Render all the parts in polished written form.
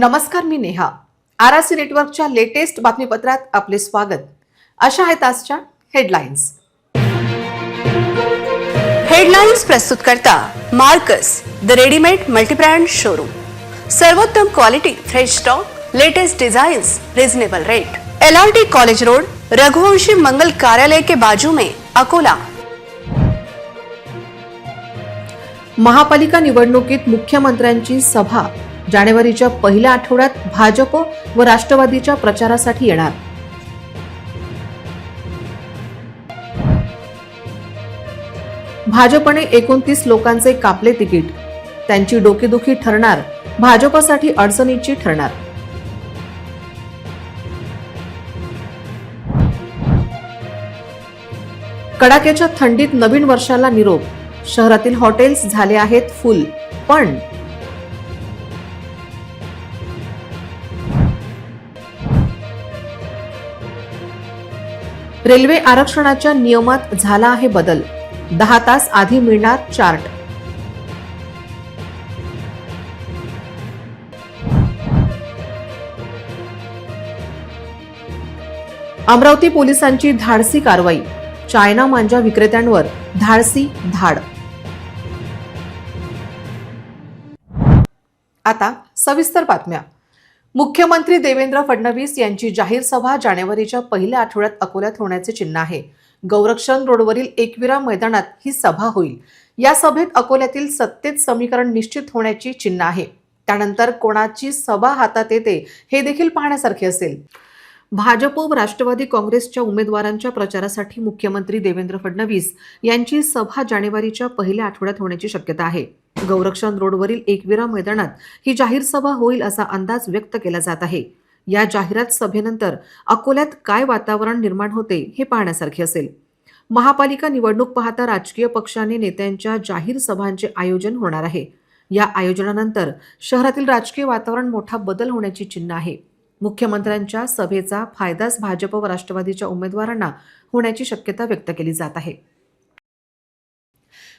नमस्कार, मी नेहा. आरआरसी नेटवर्कच्या लेटेस्ट बातमीपत्रात आपले स्वागत. अशा आहेत आजच्या हेडलाईन्स. हेडलाईन्स प्रस्तुत करता Marcus the readymade multibrand showroom. सर्वोत्तम quality, fresh stock, latest designs, reasonable rate. LRT college road, Raghuvanshi मंगल कार्यालय के बाजू में, अकोला. महापालिका निवडणुकीत मुख्यमंत्र्यांची सभा जानेवारीच्या पहिल्या आठवड्यात भाजप व राष्ट्रवादीच्या प्रचारासाठी येणार. भाजपने 29 लोकांचे कापले तिकीट. त्यांची डोकेदुखी ठरणार, भाजपसाठी अडचणीची ठरणार. कडाक्याच्या थंडीत नवीन वर्षाला निरोप. शहरातील हॉटेल्स झाले आहेत फुल. पण रेल्वे आरक्षणाच्या नियमात झाला आहे बदल. 10 तास आधी मिळणार चार्ट. अमरावती पोलिसांची धाडसी कारवाई. चायना मांजा विक्रेत्यांवर धाडसी धाड. आता सविस्तर बातम्या. मुख्यमंत्री देवेंद्र फडणवीस यांची जाहीर सभा जानेवारीच्या पहिल्या आठवड्यात अकोल्यात होण्याचे चिन्ह आहे. गौरक्षण रोडवरील एकविरा मैदानात ही सभा होईल. या सभेत अकोल्यातील सत्तेत समीकरण निश्चित होण्याची चिन्ह आहे. त्यानंतर कोणाची सभा हातात येते हे देखील पाहण्यासारखे असेल. भाजप व राष्ट्रवादी काँग्रेसच्या उमेदवारांच्या प्रचारासाठी मुख्यमंत्री देवेंद्र फडणवीस यांची सभा जानेवारीच्या पहिल्या आठवड्यात होण्याची शक्यता आहे. गौरक्षण रोडवरील एकविरा मैदानात ही जाहीर सभा होईल असा अंदाज व्यक्त केला जात आहे. या जाहिरात सभेनंतर अकोल्यात काय वातावरण निर्माण होते हे पाहण्यासारखे असेल. महापालिका निवडणूक पाहता राजकीय पक्षाने नेत्यांच्या जाहीर सभांचे आयोजन होणार आहे. या आयोजनानंतर शहरातील राजकीय वातावरण मोठा बदल होण्याची चिन्ह आहे. मुख्यमंत्र्यांच्या सभेचा फायदाच भाजप व राष्ट्रवादीच्या उमेदवारांना होण्याची शक्यता व्यक्त केली जात आहे.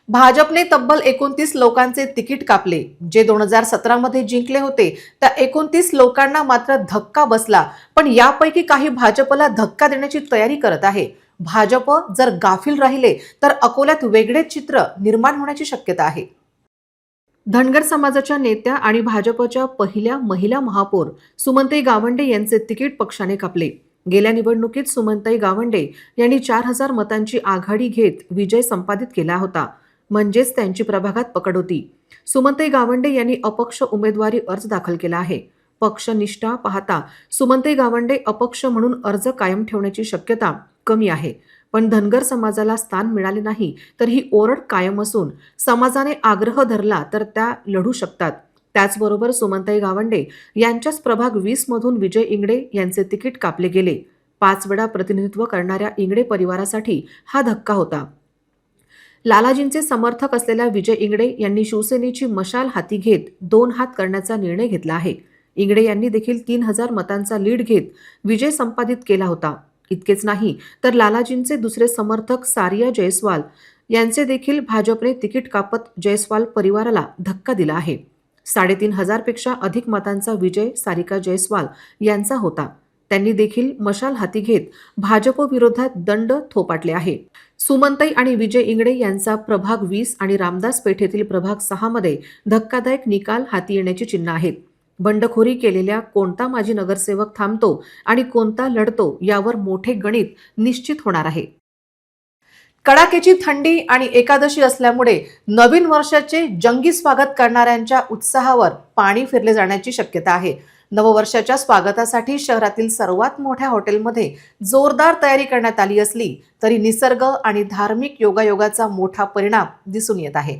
भाजपने तब्बल 29 लोकांचे तिकीट कापले. जे 2017 मध्ये जिंकले होते त्या 29 लोकांना मात्र धक्का बसला. पण यापैकी काही भाजपला धक्का देण्याची तयारी करत आहे. भाजप जर गाफील राहिले तर अकोल्यात वेगळेच चित्र निर्माण होण्याची शक्यता आहे. धनगर समाजाच्या नेत्या आणि भाजपच्या पहिल्या महिला महापौर सुमनताई गावंडे यांचे तिकीट पक्षाने कापले. गेल्या निवडणुकीत सुमनताई गावंडे यांनी 4000 मतांची आघाडी घेत विजय संपादित केला होता. म्हणजेच त्यांची प्रभागात पकड होती. सुमनताई गावंडे यांनी अपक्ष उमेदवारी अर्ज दाखल केला आहे. पक्ष निष्ठा पाहता सुमनताई गावंडे अपक्ष म्हणून अर्ज कायम ठेवण्याची शक्यता कमी आहे. पण धनगर समाजाला स्थान मिळाले नाही तर ही ओरड कायम असून समाजाने आग्रह धरला तर त्या लढू शकतात. त्याचबरोबर सुमनताई गावंडे यांच्याच प्रभाग 20 मधून विजय इंगडे यांचे तिकीट कापले गेले. 5 वेळा प्रतिनिधित्व करणाऱ्या इंगडे परिवारासाठी हा धक्का होता. लालाजींचे समर्थक असलेल्या विजय इंगडे यांनी शिवसेनेची मशाल हाती घेत 2 हात करण्याचा निर्णय घेतला आहे. इंगडे यांनी देखील 3000 मतांचा लीड घेत विजय संपादित केला होता. इतकेच नाही तर लालाजींचे दुसरे समर्थक सारिया जयस्वाल यांचे देखील भाजपने तिकीट कापत जयस्वाल परिवाराला धक्का दिला आहे. 3500 पेक्षा अधिक मतांचा विजय सारिका जयस्वाल यांचा होता. त्यांनी देखील मशाल हाती घेत भाजप विरोधात दंड थोपाटले आहे. सुमनताई आणि विजय इंगडे यांचा प्रभाग 20 आणि रामदास पेठेतील प्रभाग 6 मध्ये धक्कादायक निकाल हाती येण्याची चिन्ह आहेत. बंडखोरी केलेल्या कोणता माजी नगरसेवक थांबतो आणि कोणता लढतो यावर मोठे गणित निश्चित होणार आहे. कडाक्याची थंडी आणि एकादशी असल्यामुळे नवीन वर्षाचे जंगी स्वागत करणाऱ्यांच्या उत्साहावर पाणी फिरले जाण्याची शक्यता आहे. नववर्षाच्या स्वागतासाठी शहरातील सर्वात मोठ्या हॉटेलमध्ये जोरदार तयारी करण्यात आली असली तरी निसर्ग आणि धार्मिक योगायोगाचा मोठा परिणाम दिसून येत आहे.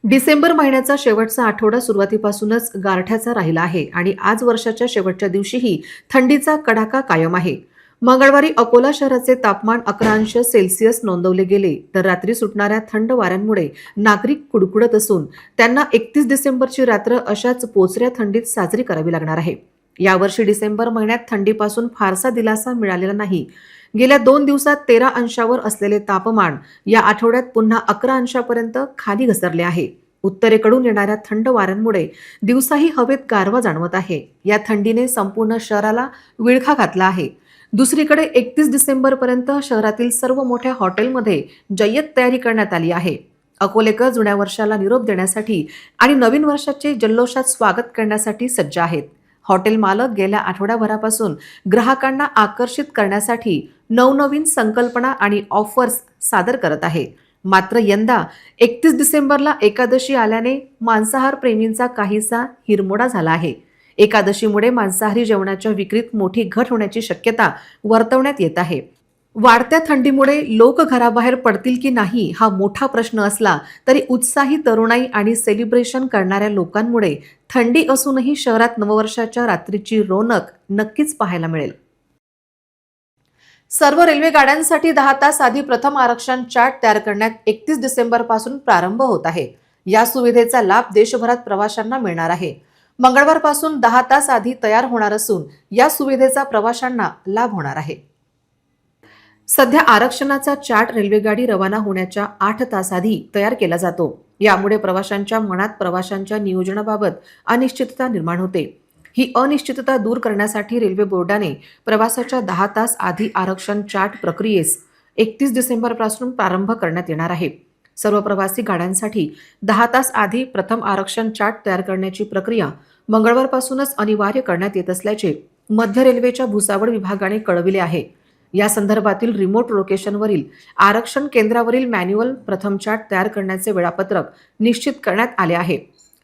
डिसेंबर महिन्याचा शेवटचा आठवडा सुरुवातीपासूनच गारठ्याचा राहिला आहे आणि आज वर्षाच्या शेवटच्या दिवशीही थंडीचा कडाका कायम आहे. मंगळवारी अकोला शहराचे तापमान 11° नोंदवले गेले तर रात्री सुटणाऱ्या थंड वाऱ्यांमुळे नागरिक कुडकुडत असून त्यांना 31 डिसेंबरची रात्र अशाच पोचऱ्या थंडीत साजरी करावी लागणार आहे. यावर्षी डिसेंबर महिन्यात थंडीपासून फारसा दिलासा मिळालेला नाही. गेल्या 2 दिवसात 13 अंशावर असलेले तापमान या आठवड्यात पुन्हा 11 अंशापर्यंत खाली घसरले आहे. उत्तरेकडून येणाऱ्या थंड वाऱ्यांमुळे दिवसाही हवेत गारवा जाणवत आहे. या थंडीने संपूर्ण शहराला विळखा घातला आहे. दुसरीकडे 31 डिसेंबरपर्यंत शहरातील सर्व मोठ्या हॉटेलमध्ये जय्यत तयारी करण्यात आली आहे. अकोलेकर जुन्या वर्षाला निरोप देण्यासाठी आणि नवीन वर्षाचे जल्लोषात स्वागत करण्यासाठी सज्ज आहेत. हॉटेल मालक गेल्या आठवड्याभरापासून ग्राहकांना आकर्षित करण्यासाठी नवनवीन संकल्पना आणि ऑफर्स सादर करत आहे. मात्र यंदा 31 डिसेंबरला एकादशी आल्याने मांसाहार प्रेमींचा काहीसा हिरमोडा झाला आहे. एकादशीमुळे मांसाहारी जेवणाच्या विक्रीत मोठी घट होण्याची शक्यता वर्तवण्यात येत आहे. वाढत्या थंडीमुळे लोक घराबाहेर पडतील की नाही हा मोठा प्रश्न असला तरी उत्साही तरुणाई आणि सेलिब्रेशन करणाऱ्या लोकांमुळे थंडी असूनही शहरात नववर्षाच्या रात्रीची रोनक नक्कीच पाहायला मिळेल. सर्व रेल्वे गाड्यांसाठी 10 तास आधी प्रथम आरक्षण चार्ट तयार करण्यात 31 डिसेंबर पासून प्रारंभ होत आहे. या सुविधेचा लाभ देशभरात प्रवाशांना मिळणार आहे. मंगळवारपासून 10 तास आधी तयार होणार असून या सुविधेचा प्रवाशांना लाभ होणार आहे. सध्या आरक्षणाचा चार्ट रेल्वेगाडी रवाना होण्याच्या 8 तास आधी तयार केला जातो. यामुळे प्रवाशांच्या मनात प्रवाशांच्या नियोजनाबाबत अनिश्चितता निर्माण होते. ही अनिश्चितता दूर करण्यासाठी रेल्वे बोर्डाने प्रवासाच्या 10 तास आधी आरक्षण चार्ट प्रक्रियेस 31 डिसेंबरपासून प्रारंभ करण्यात येणार आहे. सर्व प्रवासी गाड्यांसाठी 10 तास आधी प्रथम आरक्षण चार्ट तयार करण्याची प्रक्रिया मंगळवारपासूनच अनिवार्य करण्यात येत असल्याचे मध्य रेल्वेच्या भुसावळ विभागाने कळविले आहे. या संदर्भातील रिमोट लोकेशनवरील आरक्षण केंद्रावरील मॅन्युअल प्रथम चार्ट तयार करण्याचे वेळापत्रक निश्चित करण्यात आले आहे.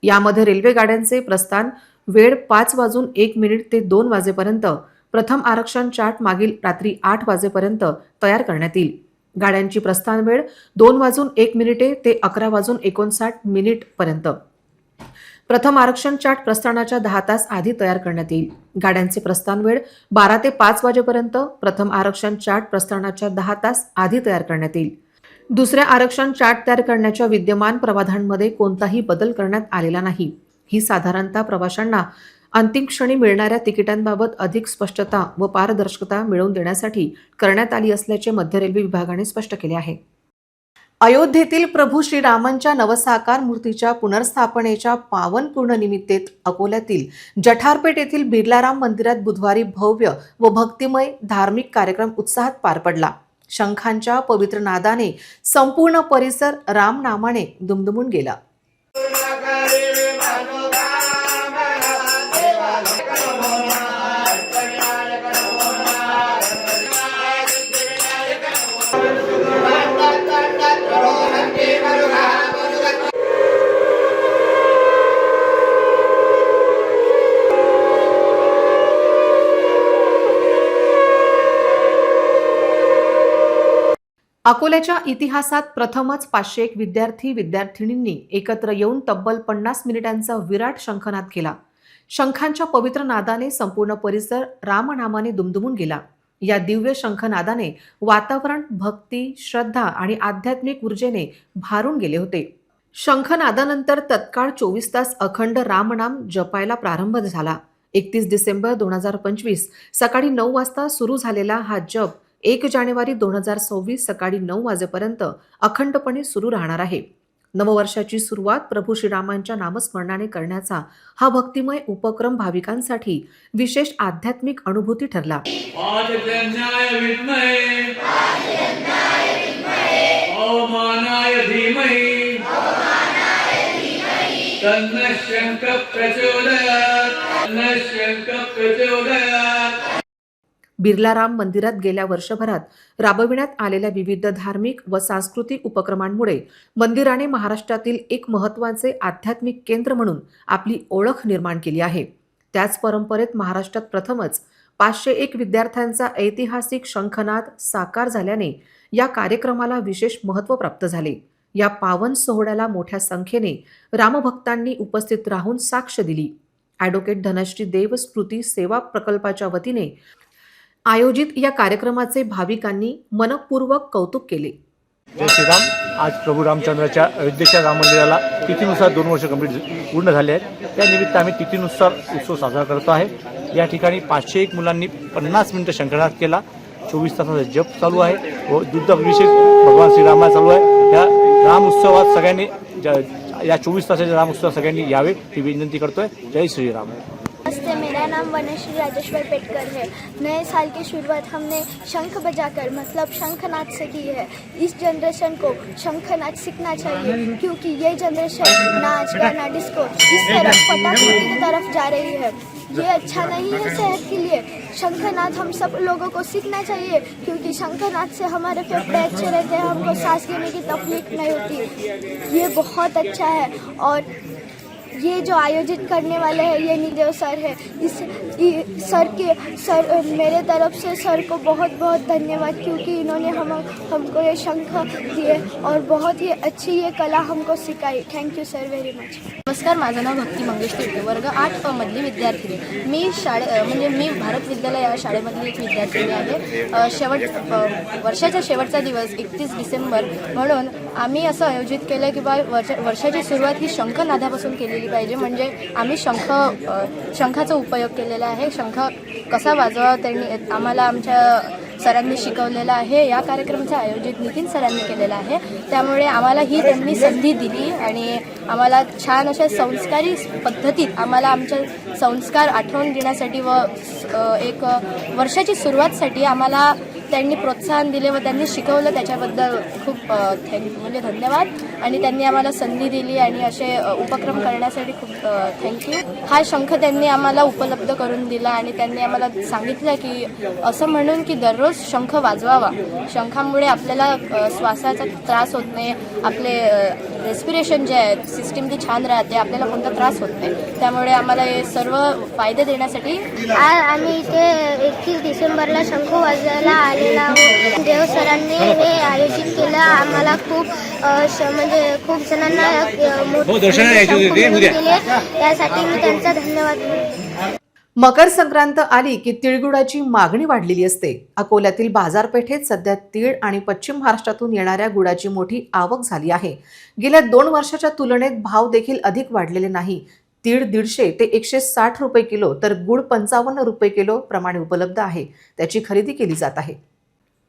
यामध्ये रेल्वे गाड्यांचे प्रस्थान वेळ 5:01 ते 2 वाजेपर्यंत, प्रथम आरक्षण चार्ट मागील रात्री 8 वाजेपर्यंत तयार करण्यात येईल. गाड्यांची प्रस्थान वेळ 2:01 ते 11:59 पर्यंत. प्रथम आरक्षण चार्ट प्रस्थानाच्या 10 तास आधी तयार करण्यात येईल. गाड्यांचे प्रस्थान वेळ 12 ते 5 वाजेपर्यंत, प्रथम आरक्षण चार्ट प्रस्थानाच्या 10 तास आधी तयार करण्यात येईल. दुसऱ्या आरक्षण चार्ट तयार करण्याच्या विद्यमान प्रवाधांमध्ये कोणताही बदल करण्यात आलेला नाही. ही साधारणतः प्रवाशांना अंतिम क्षणी मिळणाऱ्या तिकिटांबाबत अधिक स्पष्टता व पारदर्शकता मिळवून देण्यासाठी करण्यात आली असल्याचे मध्य रेल्वे विभागाने स्पष्ट केले आहे. अयोध्येतील प्रभू श्रीरामांच्या नवसाकार मूर्तीच्या पुनर्स्थापनेच्या पावन पूर्णनिमित्तेत अकोल्यातील जठारपेठ येथील बिर्लाराम मंदिरात बुधवारी भव्य व भक्तिमय धार्मिक कार्यक्रम उत्साहात पार पडला. शंखांच्या पवित्र नादाने संपूर्ण परिसर रामनामाने दुमदुमून गेला. अकोल्याच्या इतिहासात प्रथमच 501 विद्यार्थी-विद्यार्थिनींनी एकत्र येऊन तब्बल 50 मिनिटांचा विराट शंखनाद केला. शंखांच्या पवित्र नादाने संपूर्ण परिसर रामनामाने दुमदुमून गेला. या दिव्य शंखनादाने वातावरण भक्ती, श्रद्धा आणि आध्यात्मिक ऊर्जेने भारून गेले होते. शंखनादानंतर तत्काळ 24 तास अखंड रामनाम जपायला प्रारंभ झाला. 31 डिसेंबर 2025 सकाळी 9 वाजता सुरू झालेला हा जप 1 जानेवारी 2026 सकाळी 9 वाजेपर्यंत अखंडपणे सुरू राहणार आहे. नववर्षाची सुरुवात प्रभू श्रीरामांच्या नामस्मरणाने करण्याचा हा भक्तिमय उपक्रम भाविकांसाठी विशेष आध्यात्मिक अनुभूती ठरला. बिर्लाराम मंदिरात गेल्या वर्षभरात राबविण्यात आलेल्या विविध धार्मिक व सांस्कृतिक उपक्रमांमुळे मंदिराने महाराष्ट्रातील एक महत्त्वाचे आध्यात्मिक केंद्र म्हणून आपली ओळख निर्माण केली आहे. त्याच परंपरेत महाराष्ट्रात प्रथमच 501 विद्यार्थ्यांचा ऐतिहासिक शंखनाद साकार झाल्याने या कार्यक्रमाला विशेष महत्त्व प्राप्त झाले. या पावन सोहळ्याला मोठ्या संख्येने रामभक्तांनी उपस्थित राहून साक्ष दिली. ॲडव्होकेट धनश्री देव स्मृती सेवा प्रकल्पाच्या वतीने आयोजित या कार्यक्रमाचे भाविकांनी मनपूर्वक कौतुक केले. जय श्रीराम. आज प्रभू रामचंद्राच्या अयोध्येच्या राम मंदिराला तिथीनुसार 2 वर्ष कंप्लीट पूर्ण झाले आहेत. त्यानिमित्त आम्ही तिथीनुसार उत्सव साजरा करतो आहे. या ठिकाणी 501 मुलांनी 50 मिनिटं शंखनाद केला. 24 तासाचा जप चालू आहे व दुग्धाभिषेक भगवान श्रीरामा चालू आहे. या राम उत्सवात सगळ्यांनी या 24 तासाच्या रामोत्सवात सगळ्यांनी यावे ही विनंती करतोय. जय श्रीराम. नमस्ते, मेरा नाम वनश्री राजेश्वर पेटकर है। नए साल की शुरुआत हमने शंख बजाकर मतलब शंखनाद से की है। इस जनरेशन को शंखनाद सीखना चाहिए क्योंकि ये जनरेशन नाच गाना डिस्को इस तरफ फटाखे की तरफ जा रही है। ये अच्छा नहीं है सेहत के लिए। शंखनाद हम सब लोगों को सीखना चाहिए क्योंकि शंखनाद से हमारे फेफड़े अच्छे रहते हैं, हमको सांस लेने की तकलीफ नहीं होती। ये बहुत अच्छा है और ये जो आयोजित करने वाले हैं ये निदेव सर है। सर मेरे तरफ से सर को बहुत बहुत धन्यवाद क्योंकि इन्होंने हमको ये शंख दिए और बहुत ही अच्छी ये कला हमको सिखाई। Thank you sir very much. नमस्कार, माझं नाव भक्ती मंगेश तिर्के, वर्ग 8 मधली विद्यार्थिनी. मी भारत विद्यालय या शाळेमधली एक विद्यार्थिनी आहे. वर्षाचा शेवटचा दिवस 31 डिसेंबर म्हणून आम्ही असं आयोजित केलं की बा वर्षाची सुरुवात ही शंखनादापासून केलेली पाहिजे. म्हणजे आम्ही शंखाचा उपयोग केलेला आहे. शंख कसा वाजवावा त्यांनी आम्हाला आमच्या सरांनी शिकवलेलं आहे. या कार्यक्रमाचं आयोजित नितीन सरांनी केलेलं आहे. त्यामुळे आम्हाला ही त्यांनी संधी दिली आणि आम्हाला छान अशा संस्कारी पद्धतीत आम्हाला आमचे संस्कार आठवण देण्यासाठी व एक वर्षाची सुरुवातसाठी आम्हाला त्यांनी प्रोत्साहन दिले व त्यांनी शिकवलं त्याच्याबद्दल खूप धन्यवाद. आणि त्यांनी आम्हाला संधी दिली आणि असे उपक्रम करण्यासाठी खूप थँक्यू. हा शंख त्यांनी आम्हाला उपलब्ध करून दिला आणि त्यांनी आम्हाला सांगितलं की असं म्हणून की दररोज शंख वाजवावा. शंखामुळे आपल्याला श्वासाचा त्रास होत नाही, आपले रेस्पिरेशन जे आहे सिस्टीम ती छान राहते, आपल्याला कोणता त्रास होत नाही. त्यामुळे आम्हाला हे सर्व फायदे देण्यासाठी आज आम्ही इथे 31 डिसेंबरला शंख वाजवायला आलेला आहोत. देव सरांनी हे आयोजित केलं. आम्हाला खूप म्हणजे खूप जणांना केले त्यासाठी मी त्यांचा धन्यवाद करतो. मकर संक्रांत आली की तिळगुळाची मागणी वाढलेली असते. अकोल्यातील बाजारपेठेत सध्या तीळ आणि पश्चिम महाराष्ट्रातून येणाऱ्या गुळाची मोठी आवक झाली आहे. गेल्या 2 वर्षाच्या तुलनेत भाव देखील अधिक वाढलेले नाही. तीळ 150 ते 160 रुपये किलो तर गुळ 55 रुपये किलो प्रमाणे उपलब्ध आहे. त्याची खरेदी केली जात आहे.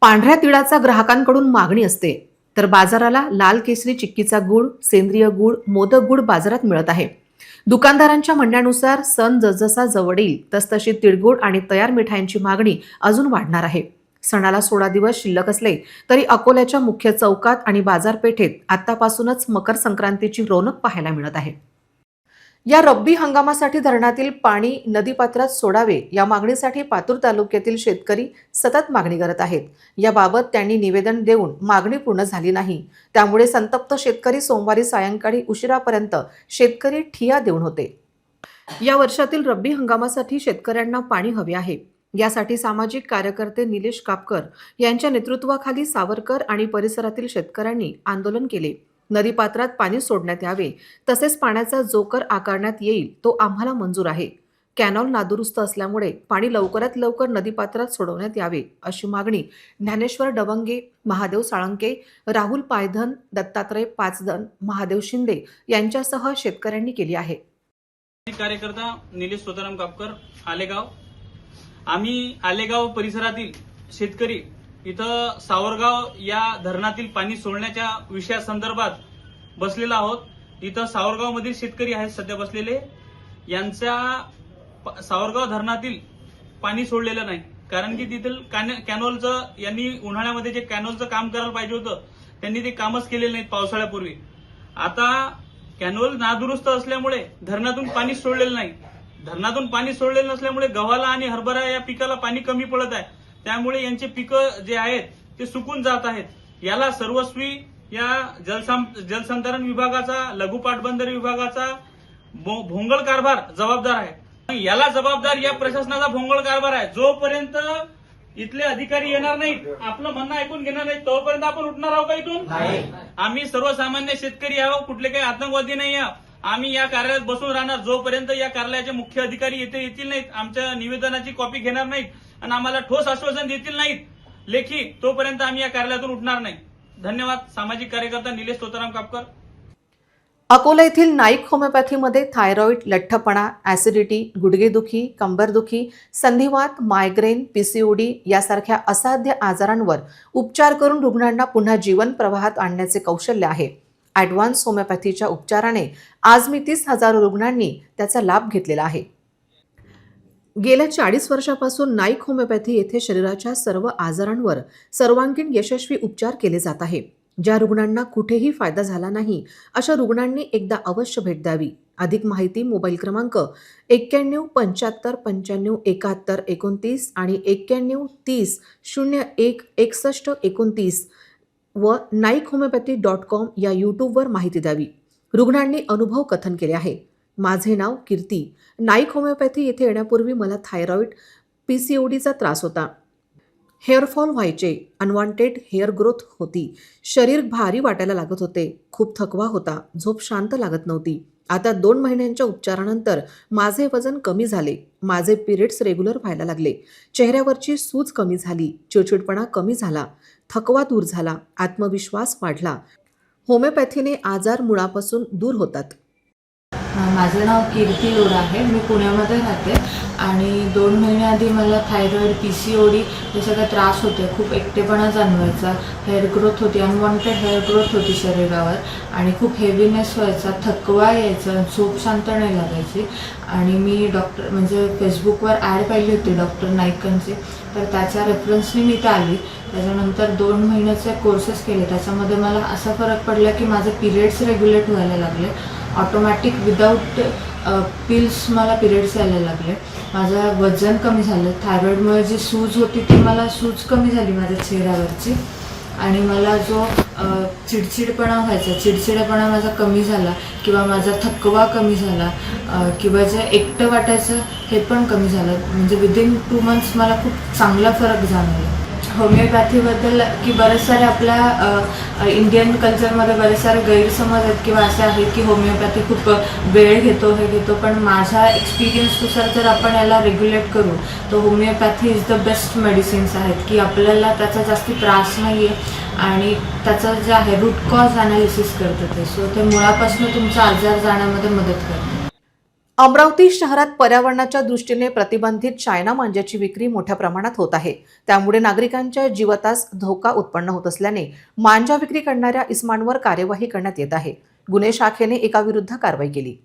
पांढऱ्या तिळाचा ग्राहकांकडून मागणी असते तर बाजाराला लाल केसरी चिक्कीचा गुळ, सेंद्रिय गुळ, मोदक गुळ बाजारात मिळत आहे. दुकानदारांच्या म्हणण्यानुसार सण जसजसा जवळ येईल तसतशी तिळगुळ आणि तयार मिठाईंची मागणी अजून वाढणार आहे. सणाला 16 दिवस शिल्लक असले तरी अकोल्याच्या मुख्य चौकात आणि बाजारपेठेत आतापासूनच मकर संक्रांतीची रौनक पाहायला मिळत आहे. या रब्बी हंगामासाठी धरणातील पाणी नदीपात्रात सोडावे या मागणीसाठी पातूर तालुक्यातील शेतकरी सतत मागणी करत आहेत. याबाबत त्यांनी निवेदन देऊन मागणी पूर्ण झाली नाही. त्यामुळे संतप्त शेतकरी सोमवारी सायंकाळी उशिरापर्यंत शेतकरी ठिय्या देऊन होते. या वर्षातील रब्बी हंगामासाठी शेतकऱ्यांना पाणी हवे आहे. यासाठी सामाजिक कार्यकर्ते निलेश कापकर यांच्या नेतृत्वाखाली सावरकर आणि परिसरातील शेतकऱ्यांनी आंदोलन केले. नदीपात्रात पाणी सोडण्यात यावे तसेच पाण्याचा जो कर आकारण्यात येईल तो आम्हाला मंजूर आहे. कॅनॉल नादुरुस्त असल्यामुळे पाणी लवकरात लवकर नदीपात्रात सोडवण्यात यावे अशी मागणी ज्ञानेश्वर डबंगे, महादेव साळंके, राहुल पायधन, दत्तात्रय पाचदन, महादेव शिंदे यांच्यासह शेतकऱ्यांनी केली आहे. कार्यकर्ता निलेश स्वतराम कापकर, आलेगाव. आम्ही आलेगाव परिसरातील शेतकरी इथं सावरगाव या धरणातील पाणी सोडण्याच्या विषयासंदर्भात बसलेलो आहोत. इथं सावरगाव मधील शेतकरी आहेत सध्या बसलेले. यांच्या सावरगाव धरणातील पाणी सोडलेलं नाही कारण की तिथील कॅनॉलचं यांनी उन्हाळ्यामध्ये जे कॅनॉलचं काम करायला पाहिजे होतं त्यांनी ते कामच केलेलं नाही पावसाळ्यापूर्वी. आता कॅनॉल नादुरुस्त असल्यामुळे धरणातून पाणी सोडलेलं नाही. धरणातून पाणी सोडलेलं नसल्यामुळे गव्हाला आणि हरभरा या पिकाला पाणी कमी पडत आहे. त्यामुळे यांचे पिकं जे आहेत ते सुकून जात आहेत. याला सर्वस्वी या जलसंधारण विभागाचा, लघु पाटबंधारे विभागाचा भोंगळ कारभार जबाबदार आहे. याला जबाबदार या प्रशासनाचा भोंगळ कारभार आहे. जोपर्यंत इथले अधिकारी येणार नाहीत, आपलं म्हणणं ऐकून घेणार नाहीत, तोपर्यंत आपण उठणार आहोत का इथून? आम्ही सर्वसामान्य शेतकरी आहोत, कुठले काही आतंकवादी नाही आहोत. आम्ही या कार्यालयात बसून राहणार जोपर्यंत या कार्यालयाचे मुख्य अधिकारी येतील नाहीत, आमच्या निवेदनाची कॉपी घेणार नाहीत आणि आम्हाला ठोस आश्वासन देतील नाहीत लेखी, तोपर्यंत आम्ही या कार्यालयातून उठणार नाही. धन्यवाद. सामाजिक कार्यकर्ता निलेश स्वतराम कापकर. अकोला येथील नाईक होमिओपॅथीमध्ये थायरॉइड, लठ्ठपणा, ऍसिडिटी, गुडघेदुखी, कंबरदुखी, संधिवात, मायग्रेन, पीसीओडी यासारख्या असाध्य आजारांवर उपचार करून रुग्णांना पुन्हा जीवन प्रवाहात आणण्याचे कौशल्य आहे. ॲडव्हान्स होमिओपॅथीच्या उपचाराने आजमितीस हजारो रुग्णांनी त्याचा लाभ घेतलेला आहे. गेल्या 40 वर्षापासून नाईक होमिओपॅथी येथे शरीराच्या सर्व आजारांवर सर्वांगीण यशस्वी उपचार केले जात आहे. ज्या रुग्णांना कुठेही फायदा झाला नाही अशा रुग्णांनी एकदा अवश्य भेट द्यावी. अधिक माहिती मोबाईल क्रमांक 91 75 95 71 29 आणि 91 30 01 61 29 व naikhomeopathy.com या यूट्यूबवर माहिती द्यावी. रुग्णांनी अनुभव कथन केले आहे. माझे नाव कीर्ती. नाईक होमिओपॅथी येथे येण्यापूर्वी मला थायरॉइड, PCODचा त्रास होता. हेअरफॉल व्हायचे, अनवॉन्टेड हेअर ग्रोथ होती, शरीर भारी वाटायला लागत होते, खूप थकवा होता, झोप शांत लागत नव्हती. आता 2 महिन्यांच्या उपचारानंतर माझे वजन कमी झाले, माझे पिरियड्स रेग्युलर व्हायला लागले, चेहऱ्यावरची सूज कमी झाली, चिडचिडपणा कमी झाला, थकवा दूर झाला, आत्मविश्वास वाढला. होमिओपॅथीने आजार मुळापासून दूर होतात. माझं नाव कीर्ती लोरा आहे. मी पुण्यामध्ये राहते आणि 2 महिन्याआधी मला थायरॉइड, PCOD हे सगळं त्रास होते. खूप एकटेपणा जाणवायचा, हेअर ग्रोथ होती, अनवॉन्टेड हेअर ग्रोथ होती शरीरावर आणि खूप हेवीनेस व्हायचा, थकवा यायचा, झोप शांत नाही लागायची. आणि मी फेसबुकवर ॲड पाहिली होती डॉक्टर नाईकांची, तर त्याच्या रेफरन्सनी मी इथं आली. त्याच्यानंतर 2 महिन्याचे कोर्सेस केले. त्याच्यामध्ये मला असा फरक पडला की माझे पिरियड्स रेग्युलेट व्हायला लागले, ऑटोमॅटिक विदाऊट पिल्स मला पिरियड्स यायला लागले. माझं वजन कमी झालं, थायरॉइडमुळे जी सूज होती ती मला सूज कमी झाली माझ्या चेहऱ्यावरची. आणि मला जो चिडचिडपणा व्हायचा, चिडचिडेपणा माझा कमी झाला किंवा माझा थकवा कमी झाला किंवा जे एकटं वाटायचं हे पण कमी झालं. म्हणजे विदिन 2 मंथ्स मला खूप चांगला फरक जाणवला. होमिओपॅथीबद्दल की बरेच सारे आपल्या इंडियन कल्चरमध्ये बरेच सारे गैरसमज आहेत किंवा असे आहेत की होमिओपॅथी खूप वेळ घेतो, हे घेतो. पण माझ्या एक्सपिरियन्सनुसार जर आपण याला रेग्युलेट करू तर homeopathy is the best medicines आहेत की आपल्याला त्याचा जास्त त्रास नाही आहे आणि त्याचं जे आहे रूट कॉज ॲनालिसिस करतं ते. सो ते मुळापासून तुमचा आजार जाण्यामध्ये मदत करते. अमरावती शहरात पर्यावरणाच्या दृष्टीने प्रतिबंधित चायना मांजाची विक्री मोठ्या प्रमाणात होत आहे. त्यामुळे नागरिकांच्या जीवितास धोका उत्पन्न होत असल्याने मांजा विक्री करणाऱ्या इस्मांवर कार्यवाही करण्यात येत आहे. गुन्हे शाखेने एकाविरुद्ध कारवाई केली.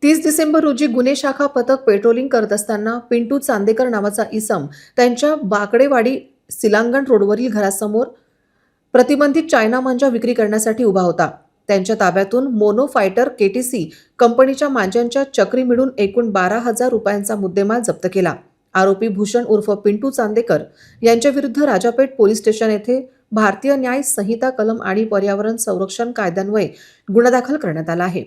30 डिसेंबर रोजी गुन्हे शाखा पथक पेट्रोलिंग करत असताना पिंटू चांदेकर नावाचा इसम त्यांच्या बाकडेवाडी सिलांगण रोडवरील घरासमोर प्रतिबंधित चायना मांजा विक्री करण्यासाठी उभा होता. त्यांच्या ताब्यातून मोनो फायटर KTC कंपनीच्या मांजांच्या चक्री मिळून एकूण 12,000 रुपयांचा मुद्देमाल जप्त केला. आरोपी भूषण उर्फ पिंटू चांदेकर यांच्या विरुद्ध राजापेठ पोलीस स्टेशन येथे भारतीय न्याय संहिता कलम आणि पर्यावरण संरक्षण कायद्यान्वये गुन्हा दाखल करण्यात आला आहे.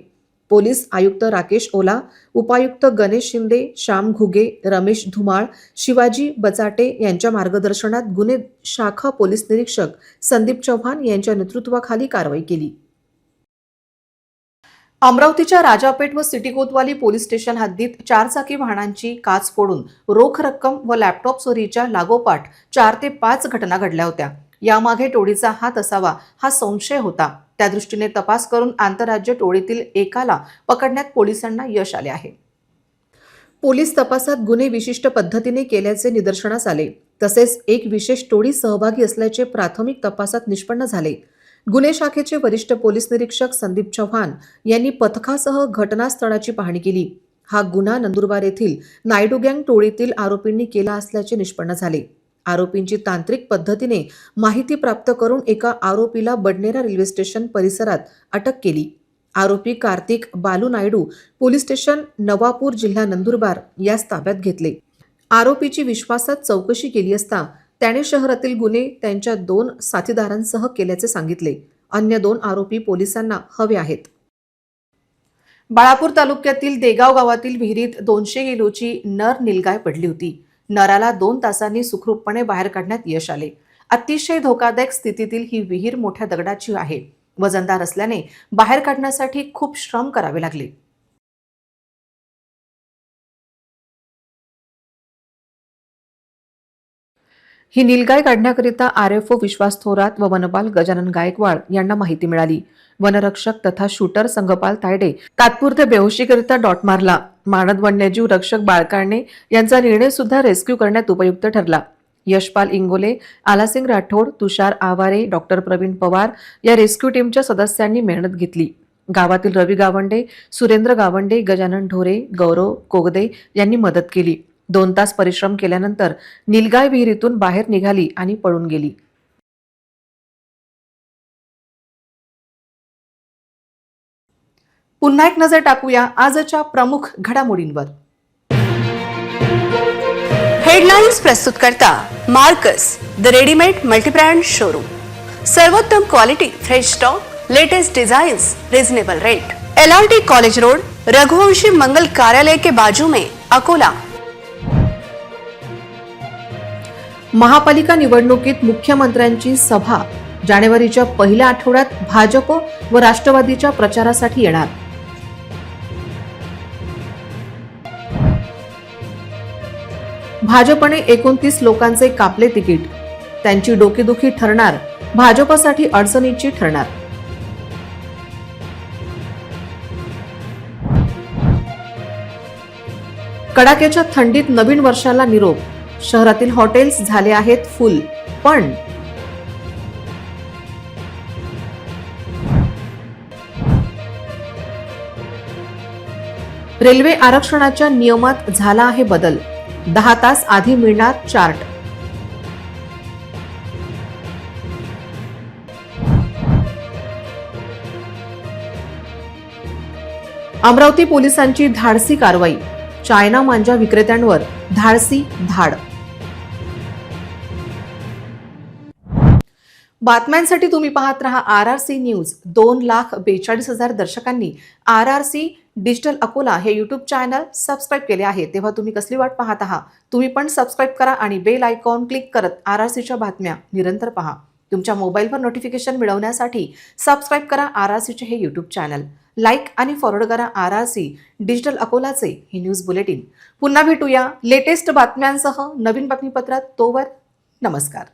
पोलीस आयुक्त राकेश ओला, उपायुक्त गणेश शिंदे, श्याम घुगे, रमेश धुमाळ, शिवाजी बचाटे यांच्या मार्गदर्शनात गुन्हे शाखा पोलीस निरीक्षक संदीप चव्हाण यांच्या नेतृत्वाखाली कारवाई केली. अमरावतीच्या राजापेठ व सिटी कोतवाली पोलीस स्टेशन हद्दीत 4 चाकी वाहनांची काच फोडून रोख रक्कम व लॅपटॉप चोरीच्या लागोपाठ 4 ते 5 घटना घडल्या होत्या. यामागे टोळीचा हात असावा हा संशय होता. त्या दृष्टीने तपास करून आंतरराज्य टोळीतील एकाला पकडण्यात पोलिसांना यश आले आहे. पोलीस तपासात गुन्हे विशिष्ट पद्धतीने केल्याचे निदर्शनास आले. तसेच एक विशेष टोळी सहभागी असल्याचे प्राथमिक तपासात निष्पन्न झाले. गुन्हे शाखेचे वरिष्ठ पोलीस निरीक्षक संदीप चव्हाण यांनी पथकासह घटनास्थळाची पाहणी केली. हा गुन्हा नंदुरबार येथील नायडू गँग टोळीतील आरोपींनी केला असल्याचे निष्पन्न झाले. आरोपींची तांत्रिक पद्धतीने माहिती प्राप्त करून एका आरोपीला बडनेरा रेल्वे स्टेशन परिसरात अटक केली. आरोपी कार्तिक बालू नायडू पोलीस स्टेशन नवापूर जिल्हा नंदुरबार यास ताब्यात घेतले. आरोपीची विश्वासात चौकशी केली असता त्याने शहरातील गुन्हे त्यांच्या 2 साथीदारांसह केल्याचे सांगितले. अन्य 2 आरोपी पोलिसांना हवे आहेत. बाळापूर तालुक्यातील देगाव गावातील विहिरीत 200 किलोची नर नीलगाय पडली होती. नराला 2 तासांनी सुखरूपपणे बाहेर काढण्यात यश आले. अतिशय धोकादायक स्थितीतील ही विहीर मोठ्या दगडाची आहे. वजनदार असल्याने बाहेर काढण्यासाठी खूप श्रम करावे लागले. ही नीलगाय काढण्याकरिता RFO विश्वास थोरात व वनपाल गजानन गायकवाड यांना माहिती मिळाली. वनरक्षक तथा शूटर संगपाल तायडे तात्पुरत्या बेहोशीकरिता डॉट मारला. मानद वन्यजीव रक्षक बाळकाणे यांचा निर्णय सुद्धा रेस्क्यू करण्यात उपयुक्त ठरला. यशपाल इंगोले, आलासिंग राठोड, तुषार आवारे, डॉक्टर प्रवीण पवार या रेस्क्यू टीमच्या सदस्यांनी मेहनत घेतली. गावातील रवी गावंडे, सुरेंद्र गावंडे, गजानन ढोरे, गौरव कोगदे यांनी मदत केली. 2 तास परिश्रम केल्यानंतर निलगाय विहिरीतून बाहेर निघाली आणि पळून गेली. पुन्हा एक नजर टाकूया आजच्या प्रमुख घडामोडींवर. हेडलाईन्स प्रस्तुत करता Marcus the readymade multibrand showroom. सर्वोत्तम quality, fresh stock, latest designs, reasonable rate. LRT college road, Raghuvanshi मंगल कार्यालय के बाजू में, अकोला. महापालिका निवडणुकीत मुख्यमंत्र्यांची सभा जानेवारीच्या पहिल्या आठवड्यात भाजप व राष्ट्रवादीच्या प्रचारासाठी येणार. भाजपने 29 लोकांचे कापले तिकीट. त्यांची डोकेदुखी ठरणार, भाजपसाठी अडचणीची ठरणार. कडाक्याच्या थंडीत नवीन वर्षाला निरोप. शहरातील हॉटेल्स झाले आहेत फुल. पण रेल्वे आरक्षणाच्या नियमात झाला आहे बदल. 10 तास आधी मिळणार चार्ट. अमरावती पोलिसांची धाडसी कारवाई. चायना मांजा विक्रेत्यांवर धाडसी धाड. बातम्यांसाठी तुम्ही पाहत रहा RRC news. 2,42,000 दर्शकांनी RRC digital Akola हे युट्यूब चॅनल सबस्क्राईब केले आहे. तेव्हा तुम्ही कसली वाट पाहत आहात? तुम्ही पण सबस्क्राईब करा आणि बेल आयकॉन क्लिक करत RRCच्या बातम्या निरंतर पहा. तुमच्या मोबाईलवर नोटिफिकेशन मिळवण्यासाठी सबस्क्राईब करा RRCचे हे युट्यूब चॅनल. लाईक आणि फॉरवर्ड करा RRC डिजिटल अकोलाचे हे न्यूज बुलेटिन. पुन्हा भेटूया लेटेस्ट बातम्यांसह नवीन बातमीपत्रात. तोवर नमस्कार.